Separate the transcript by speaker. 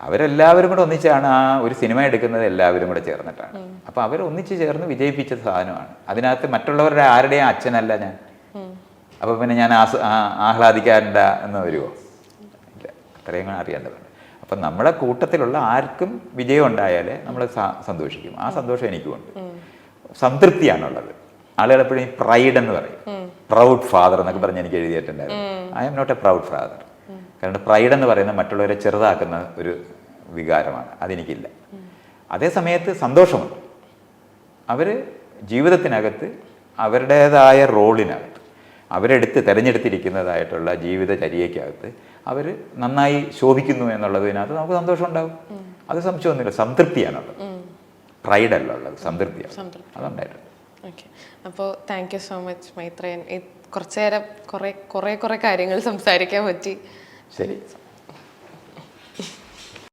Speaker 1: അവരെല്ലാവരും കൂടെ ഒന്നിച്ചാണ് ആ ഒരു സിനിമ എടുക്കുന്നത്, എല്ലാവരും കൂടെ ചേർന്നിട്ടാണ്. അപ്പോൾ അവർ ഒന്നിച്ച് ചേർന്ന് വിജയിപ്പിച്ച സാധനമാണ്. അതിനകത്ത് മറ്റുള്ളവരുടെ ആരുടെയും അച്ഛനല്ല ഞാൻ. അപ്പോൾ പിന്നെ ഞാൻ ആഹ്ലാദിക്കാണ്ട എന്ന് വരുമോ? ഇല്ല, അത്രയും അറിയേണ്ടതുണ്ട്. അപ്പം നമ്മളെ കൂട്ടത്തിലുള്ള ആർക്കും വിജയം ഉണ്ടായാലേ നമ്മൾ സന്തോഷിക്കും. ആ സന്തോഷം എനിക്കുമുണ്ട്. സംതൃപ്തിയാണുള്ളത്. ആളുകൾ എപ്പോഴും ഈ പ്രൈഡ് എന്ന് പറയും, പ്രൗഡ് ഫാദർ എന്നൊക്കെ പറഞ്ഞ് എനിക്ക് എഴുതിയിട്ടുണ്ടായിരുന്നു. I'm not a proud father. കാരണം പ്രൈഡ് എന്ന് പറയുന്നത് മറ്റുള്ളവരെ ചെറുതാക്കുന്ന ഒരു വികാരമാണ്, അതെനിക്കില്ല. അതേ സമയത്ത് സന്തോഷമുണ്ട്. അവർ ജീവിതത്തിനകത്ത് അവരുടേതായ റോളിനകത്ത് തിരഞ്ഞെടുത്തിരിക്കുന്നതായിട്ടുള്ള ജീവിതചര്യക്കകത്ത് അവർ നന്നായി ശോഭിക്കുന്നു എന്നുള്ളതിനകത്ത് നമുക്ക് സന്തോഷം ഉണ്ടാവും. അത് സംശയമൊന്നുമില്ല. സംതൃപ്തിയാണുള്ളത്, പ്രൈഡല്ല ഉള്ളത്, സംതൃപ്തിയാണ്. അതുണ്ടായിട്ടുണ്ട്.
Speaker 2: ഓക്കെ, അപ്പോൾ thank you so much Maitreyan. കുറച്ചു നേരം കുറേ കാര്യങ്ങൾ സംസാരിക്കാൻ പറ്റി.
Speaker 1: ശരി.